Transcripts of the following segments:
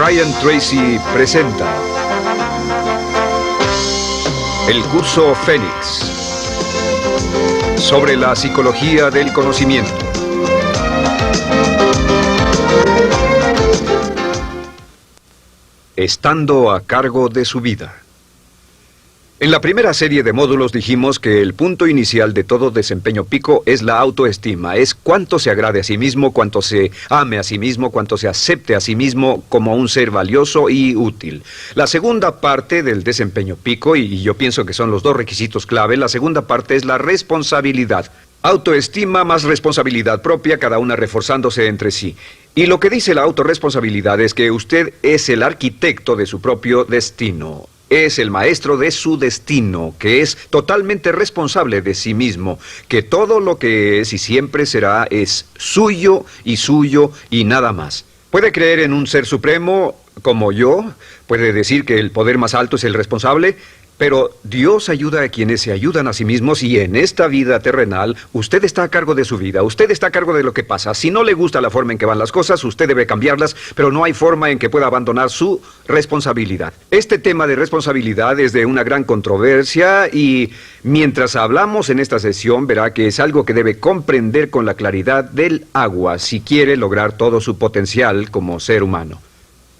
Brian Tracy presenta el curso Fénix sobre la psicología del conocimiento. Estando a cargo de su vida. En la primera serie de módulos dijimos que el punto inicial de todo desempeño pico es la autoestima, es cuánto se agrade a sí mismo, cuánto se ame a sí mismo, cuánto se acepte a sí mismo como un ser valioso y útil. La segunda parte del desempeño pico, y yo pienso que son los dos requisitos clave, la segunda parte es la responsabilidad. Autoestima más responsabilidad propia, cada una reforzándose entre sí. Y lo que dice la autorresponsabilidad es que usted es el arquitecto de su propio destino. Es el maestro de su destino, que es totalmente responsable de sí mismo, que todo lo que es y siempre será es suyo y nada más. Puede creer en un ser supremo como yo, puede decir que el poder más alto es el responsable, pero Dios ayuda a quienes se ayudan a sí mismos y en esta vida terrenal usted está a cargo de su vida, usted está a cargo de lo que pasa. Si no le gusta la forma en que van las cosas, usted debe cambiarlas, pero no hay forma en que pueda abandonar su responsabilidad. Este tema de responsabilidad es de una gran controversia y mientras hablamos en esta sesión verá que es algo que debe comprender con la claridad del agua si quiere lograr todo su potencial como ser humano.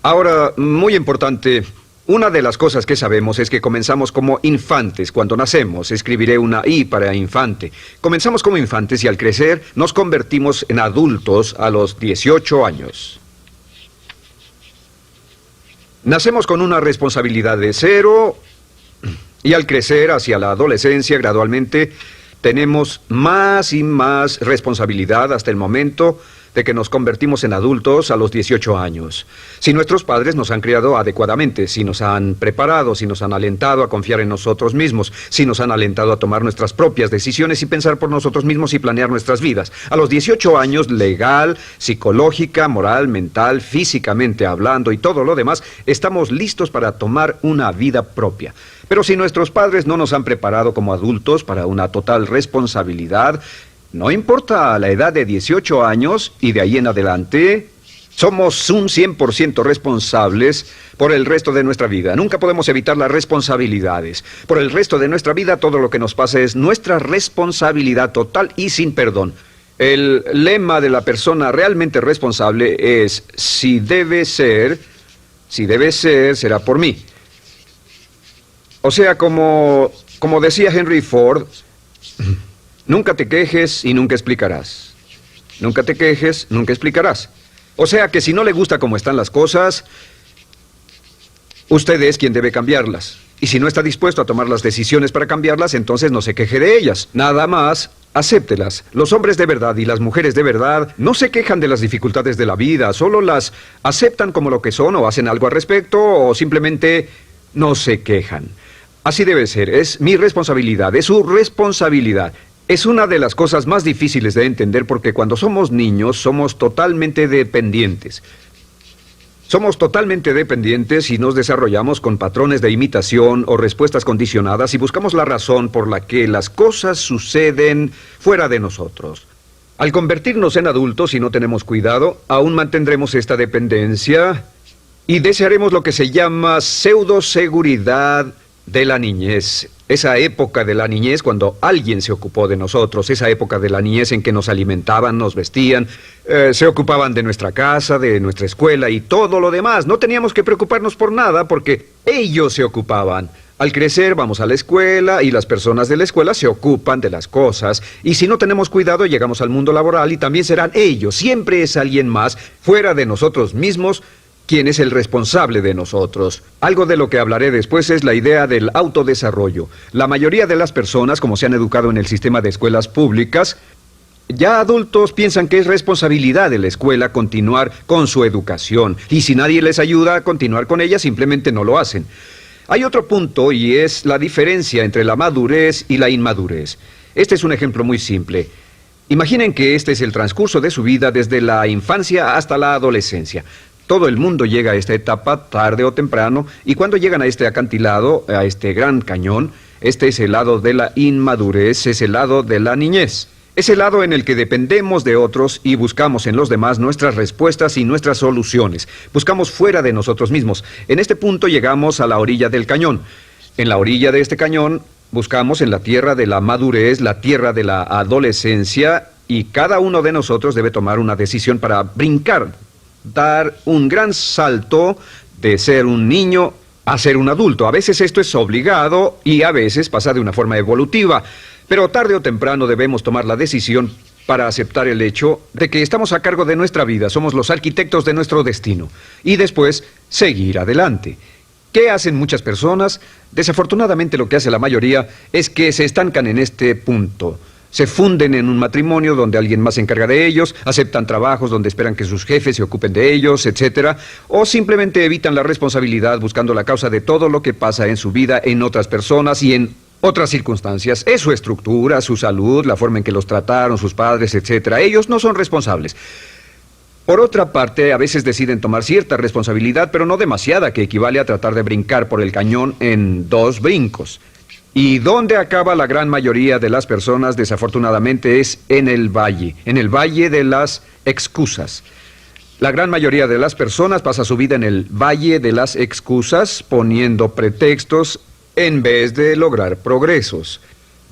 Ahora, muy importante, una de las cosas que sabemos es que comenzamos como infantes cuando nacemos. Escribiré una I para infante. Comenzamos como infantes y al crecer nos convertimos en adultos a los 18 años. Nacemos con una responsabilidad de 0 y al crecer hacia la adolescencia gradualmente tenemos más y más responsabilidad hasta el momento de que nos convertimos en adultos a los 18 años. Si nuestros padres nos han criado adecuadamente, si nos han preparado, si nos han alentado a confiar en nosotros mismos, si nos han alentado a tomar nuestras propias decisiones y pensar por nosotros mismos y planear nuestras vidas. A los 18 años, legal, psicológica, moral, mental, físicamente hablando y todo lo demás, estamos listos para tomar una vida propia. Pero si nuestros padres no nos han preparado como adultos para una total responsabilidad, no importa la edad de 18 años y de ahí en adelante, somos un 100% responsables por el resto de nuestra vida. Nunca podemos evitar las responsabilidades. Por el resto de nuestra vida, todo lo que nos pasa es nuestra responsabilidad total y sin perdón. El lema de la persona realmente responsable es, si debe ser, será por mí. O sea, como decía Henry Ford, nunca te quejes y nunca explicarás. Nunca te quejes, nunca explicarás. O sea que si no le gusta cómo están las cosas, usted es quien debe cambiarlas. Y si no está dispuesto a tomar las decisiones para cambiarlas, entonces no se queje de ellas. Nada más, acéptelas. Los hombres de verdad y las mujeres de verdad no se quejan de las dificultades de la vida, solo las aceptan como lo que son o hacen algo al respecto o simplemente no se quejan. Así debe ser, es mi responsabilidad, es su responsabilidad. Es una de las cosas más difíciles de entender porque cuando somos niños somos totalmente dependientes. Somos totalmente dependientes y nos desarrollamos con patrones de imitación o respuestas condicionadas y buscamos la razón por la que las cosas suceden fuera de nosotros. Al convertirnos en adultos, si no tenemos cuidado, aún mantendremos esta dependencia y desearemos lo que se llama pseudoseguridad de la niñez. Esa época de la niñez cuando alguien se ocupó de nosotros, esa época de la niñez en que nos alimentaban, nos vestían, se ocupaban de nuestra casa, de nuestra escuela y todo lo demás. No teníamos que preocuparnos por nada porque ellos se ocupaban. Al crecer vamos a la escuela y las personas de la escuela se ocupan de las cosas y si no tenemos cuidado llegamos al mundo laboral y también serán ellos. Siempre es alguien más fuera de nosotros mismos ¿quién es el responsable de nosotros? Algo de lo que hablaré después es la idea del autodesarrollo. La mayoría de las personas, como se han educado en el sistema de escuelas públicas, ya adultos piensan que es responsabilidad de la escuela continuar con su educación. Y si nadie les ayuda a continuar con ella, simplemente no lo hacen. Hay otro punto y es la diferencia entre la madurez y la inmadurez. Este es un ejemplo muy simple. Imaginen que este es el transcurso de su vida desde la infancia hasta la adolescencia. Todo el mundo llega a esta etapa tarde o temprano y cuando llegan a este acantilado, a este gran cañón, este es el lado de la inmadurez, es el lado de la niñez. Es el lado en el que dependemos de otros y buscamos en los demás nuestras respuestas y nuestras soluciones. Buscamos fuera de nosotros mismos. En este punto llegamos a la orilla del cañón. En la orilla de este cañón buscamos en la tierra de la madurez, la tierra de la adolescencia, y cada uno de nosotros debe tomar una decisión para brincar, dar un gran salto de ser un niño a ser un adulto. A veces esto es obligado y a veces pasa de una forma evolutiva. Pero tarde o temprano debemos tomar la decisión para aceptar el hecho de que estamos a cargo de nuestra vida, somos los arquitectos de nuestro destino, y después seguir adelante. ¿Qué hacen muchas personas? Desafortunadamente lo que hace la mayoría es que se estancan en este punto. Se funden en un matrimonio donde alguien más se encarga de ellos, aceptan trabajos donde esperan que sus jefes se ocupen de ellos, etcétera, o simplemente evitan la responsabilidad buscando la causa de todo lo que pasa en su vida, en otras personas y en otras circunstancias. Es su estructura, su salud, la forma en que los trataron sus padres, etcétera. Ellos no son responsables. Por otra parte, a veces deciden tomar cierta responsabilidad, pero no demasiada, que equivale a tratar de brincar por el cañón en 2 brincos. ¿Y dónde acaba la gran mayoría de las personas? Desafortunadamente es en el valle de las excusas. La gran mayoría de las personas pasa su vida en el valle de las excusas, poniendo pretextos en vez de lograr progresos.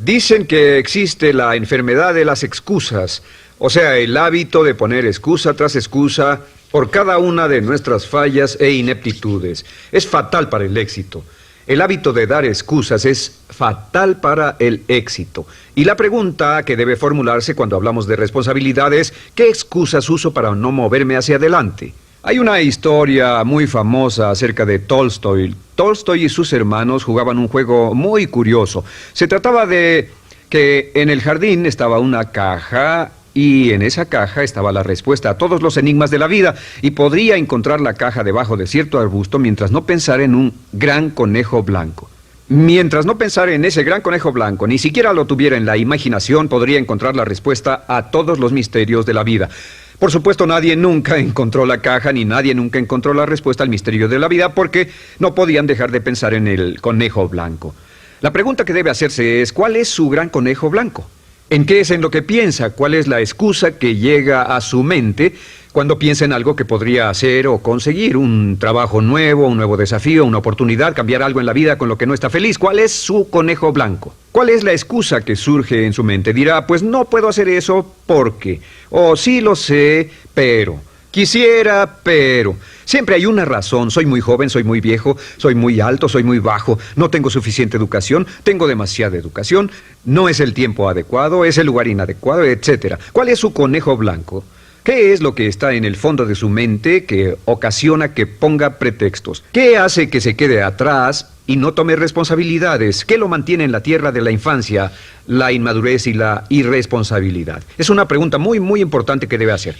Dicen que existe la enfermedad de las excusas, o sea, el hábito de poner excusa tras excusa por cada una de nuestras fallas e ineptitudes. Es fatal para el éxito. El hábito de dar excusas es fatal para el éxito. Y la pregunta que debe formularse cuando hablamos de responsabilidad es: ¿qué excusas uso para no moverme hacia adelante? Hay una historia muy famosa acerca de Tolstoy. Tolstoy y sus hermanos jugaban un juego muy curioso. Se trataba de que en el jardín estaba una caja y en esa caja estaba la respuesta a todos los enigmas de la vida, y podría encontrar la caja debajo de cierto arbusto mientras no pensara en un gran conejo blanco. Mientras no pensara en ese gran conejo blanco, ni siquiera lo tuviera en la imaginación, podría encontrar la respuesta a todos los misterios de la vida. Por supuesto, nadie nunca encontró la caja, ni nadie nunca encontró la respuesta al misterio de la vida, porque no podían dejar de pensar en el conejo blanco. La pregunta que debe hacerse es: ¿cuál es su gran conejo blanco? ¿En qué es en lo que piensa? ¿Cuál es la excusa que llega a su mente cuando piensa en algo que podría hacer o conseguir? Un trabajo nuevo, un nuevo desafío, una oportunidad, cambiar algo en la vida con lo que no está feliz. ¿Cuál es su conejo blanco? ¿Cuál es la excusa que surge en su mente? Dirá: pues no puedo hacer eso porque, o sí lo sé, pero, quisiera, pero. Siempre hay una razón. Soy muy joven, soy muy viejo, soy muy alto, soy muy bajo, no tengo suficiente educación, tengo demasiada educación, no es el tiempo adecuado, es el lugar inadecuado, etcétera. ¿Cuál es su conejo blanco? ¿Qué es lo que está en el fondo de su mente que ocasiona que ponga pretextos? ¿Qué hace que se quede atrás y no tome responsabilidades? ¿Qué lo mantiene en la tierra de la infancia, la inmadurez y la irresponsabilidad? Es una pregunta muy, muy importante que debe hacer.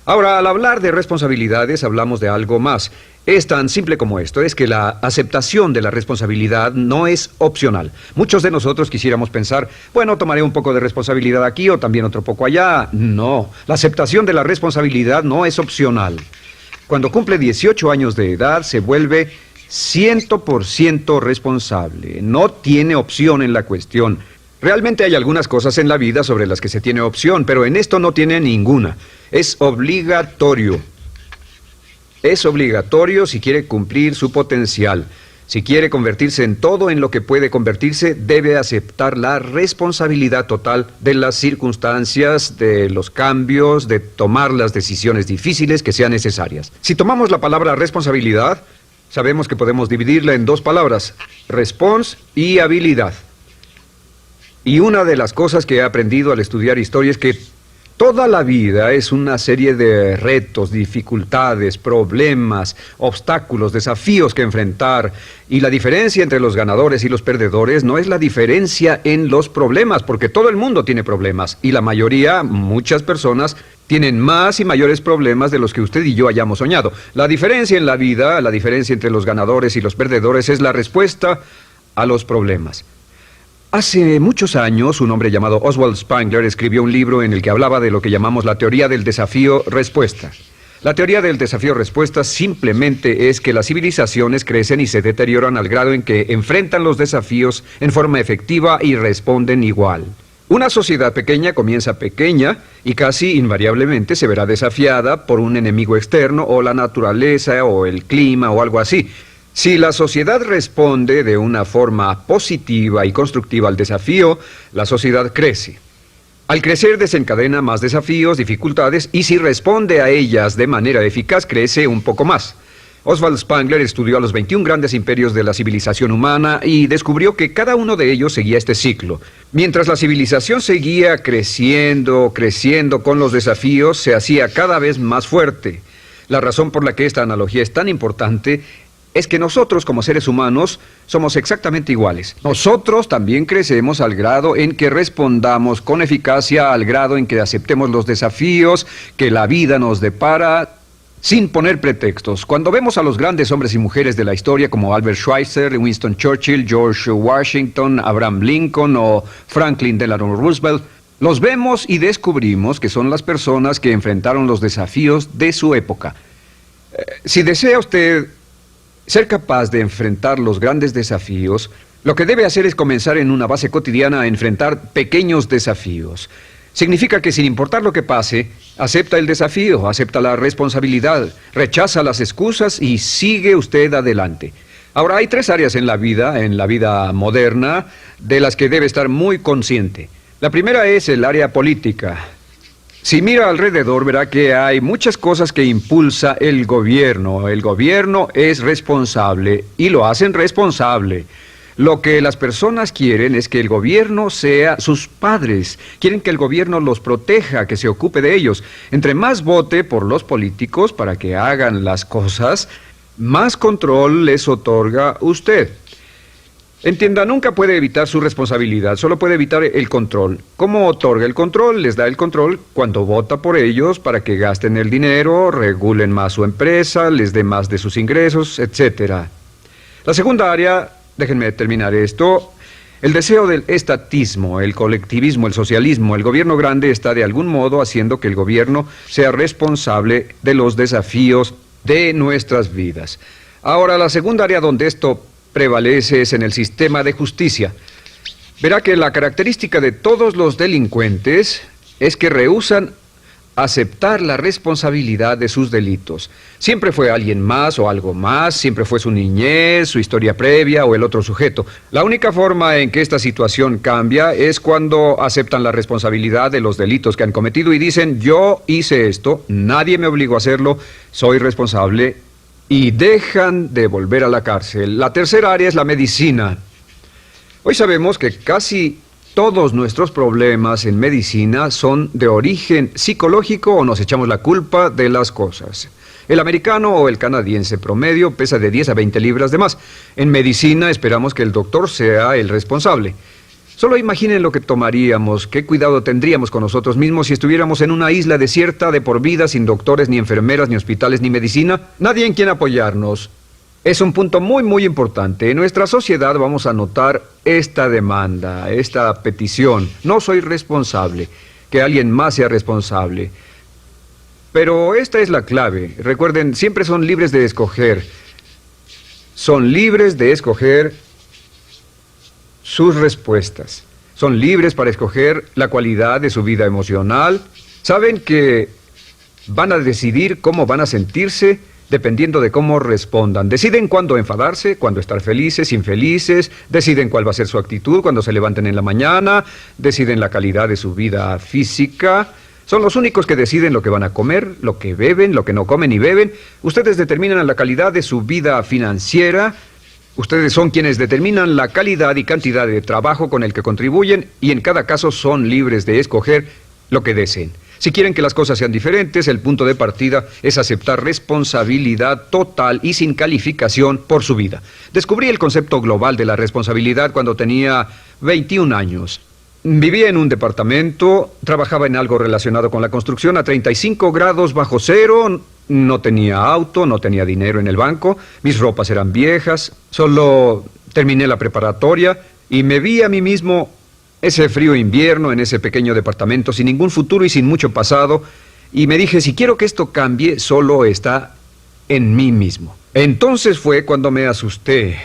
Ahora, al hablar de responsabilidades, hablamos de algo más. Es tan simple como esto: es que la aceptación de la responsabilidad no es opcional. Muchos de nosotros quisiéramos pensar: bueno, tomaré un poco de responsabilidad aquí o también otro poco allá. No, la aceptación de la responsabilidad no es opcional. Cuando cumple 18 años de edad, se vuelve 100% responsable. No tiene opción en la cuestión. Realmente hay algunas cosas en la vida sobre las que se tiene opción, pero en esto no tiene ninguna. Es obligatorio. Es obligatorio si quiere cumplir su potencial. Si quiere convertirse en todo en lo que puede convertirse, debe aceptar la responsabilidad total de las circunstancias, de los cambios, de tomar las decisiones difíciles que sean necesarias. Si tomamos la palabra responsabilidad, sabemos que podemos dividirla en 2 palabras: respons y habilidad. Y una de las cosas que he aprendido al estudiar historia es que toda la vida es una serie de retos, dificultades, problemas, obstáculos, desafíos que enfrentar. Y la diferencia entre los ganadores y los perdedores no es la diferencia en los problemas, porque todo el mundo tiene problemas. Y la mayoría, muchas personas, tienen más y mayores problemas de los que usted y yo hayamos soñado. La diferencia en la vida, la diferencia entre los ganadores y los perdedores, es la respuesta a los problemas. Hace muchos años, un hombre llamado Oswald Spengler escribió un libro en el que hablaba de lo que llamamos la teoría del desafío-respuesta. La teoría del desafío-respuesta simplemente es que las civilizaciones crecen y se deterioran al grado en que enfrentan los desafíos en forma efectiva y responden igual. Una sociedad pequeña comienza pequeña y casi invariablemente se verá desafiada por un enemigo externo o la naturaleza o el clima o algo así. Si la sociedad responde de una forma positiva y constructiva al desafío, la sociedad crece. Al crecer desencadena más desafíos, dificultades, y si responde a ellas de manera eficaz, crece un poco más. Oswald Spengler estudió a los 21 grandes imperios de la civilización humana y descubrió que cada uno de ellos seguía este ciclo. Mientras la civilización seguía creciendo con los desafíos, se hacía cada vez más fuerte. La razón por la que esta analogía es tan importante es que nosotros, como seres humanos, somos exactamente iguales. Nosotros también crecemos al grado en que respondamos con eficacia, al grado en que aceptemos los desafíos que la vida nos depara, sin poner pretextos. Cuando vemos a los grandes hombres y mujeres de la historia como Albert Schweitzer, Winston Churchill, George Washington, Abraham Lincoln o Franklin Delano Roosevelt, los vemos y descubrimos que son las personas que enfrentaron los desafíos de su época. Si desea usted ser capaz de enfrentar los grandes desafíos, lo que debe hacer es comenzar en una base cotidiana a enfrentar pequeños desafíos. Significa que sin importar lo que pase, acepta el desafío, acepta la responsabilidad, rechaza las excusas y sigue usted adelante. Ahora, hay 3 áreas en la vida moderna, de las que debe estar muy consciente. La primera es el área política. Si mira alrededor, verá que hay muchas cosas que impulsa el gobierno. El gobierno es responsable y lo hacen responsable. Lo que las personas quieren es que el gobierno sea sus padres. Quieren que el gobierno los proteja, que se ocupe de ellos. Entre más vote por los políticos para que hagan las cosas, más control les otorga usted. Entienda, nunca puede evitar su responsabilidad, solo puede evitar el control. ¿Cómo otorga el control? Les da el control cuando vota por ellos para que gasten el dinero, regulen más su empresa, les dé más de sus ingresos, etc. La segunda área, déjenme terminar esto, el deseo del estatismo, el colectivismo, el socialismo. El gobierno grande está de algún modo haciendo que el gobierno sea responsable de los desafíos de nuestras vidas. Ahora, la segunda área donde esto prevalece es en el sistema de justicia. Verá que la característica de todos los delincuentes es que rehúsan aceptar la responsabilidad de sus delitos. Siempre fue alguien más o algo más, siempre fue su niñez, su historia previa o el otro sujeto. La única forma en que esta situación cambia es cuando aceptan la responsabilidad de los delitos que han cometido y dicen: yo hice esto, nadie me obligó a hacerlo, soy responsable, y dejan de volver a la cárcel. La tercera área es la medicina. Hoy sabemos que casi todos nuestros problemas en medicina son de origen psicológico o nos echamos la culpa de las cosas. El americano o el canadiense promedio pesa de 10 a 20 libras de más. En medicina esperamos que el doctor sea el responsable. Solo imaginen lo que tomaríamos, qué cuidado tendríamos con nosotros mismos si estuviéramos en una isla desierta de por vida, sin doctores, ni enfermeras, ni hospitales, ni medicina. Nadie en quien apoyarnos. Es un punto muy, muy importante. En nuestra sociedad vamos a notar esta demanda, esta petición. No soy responsable, que alguien más sea responsable. Pero esta es la clave. Recuerden, siempre son libres de escoger. Son libres de escoger sus respuestas. Son libres para escoger la cualidad de su vida emocional. Saben que van a decidir cómo van a sentirse dependiendo de cómo respondan. Deciden cuándo enfadarse, cuándo estar felices, infelices. Deciden cuál va a ser su actitud cuando se levanten en la mañana. Deciden la calidad de su vida física. Son los únicos que deciden lo que van a comer, lo que beben, lo que no comen ni beben. Ustedes determinan la calidad de su vida financiera. Ustedes son quienes determinan la calidad y cantidad de trabajo con el que contribuyen y en cada caso son libres de escoger lo que deseen. Si quieren que las cosas sean diferentes, el punto de partida es aceptar responsabilidad total y sin calificación por su vida. Descubrí el concepto global de la responsabilidad cuando tenía 21 años. Vivía en un departamento, trabajaba en algo relacionado con la construcción a 35 grados bajo cero. No tenía auto, no tenía dinero en el banco, mis ropas eran viejas, solo terminé la preparatoria y me vi a mí mismo ese frío invierno en ese pequeño departamento sin ningún futuro y sin mucho pasado, y me dije, si quiero que esto cambie, solo está en mí mismo. Entonces fue cuando me asusté.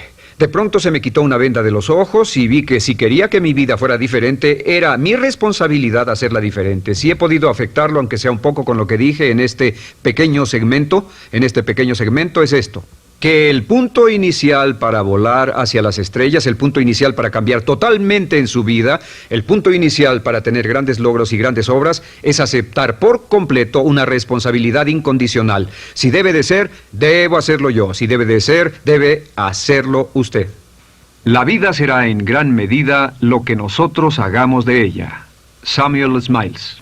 De pronto se me quitó una venda de los ojos y vi que si quería que mi vida fuera diferente, era mi responsabilidad hacerla diferente. Si he podido afectarlo, aunque sea un poco con lo que dije en este pequeño segmento, es esto. Que el punto inicial para volar hacia las estrellas, el punto inicial para cambiar totalmente en su vida, el punto inicial para tener grandes logros y grandes obras, es aceptar por completo una responsabilidad incondicional. Si debe de ser, debo hacerlo yo. Si debe de ser, debe hacerlo usted. La vida será en gran medida lo que nosotros hagamos de ella. Samuel Smiles.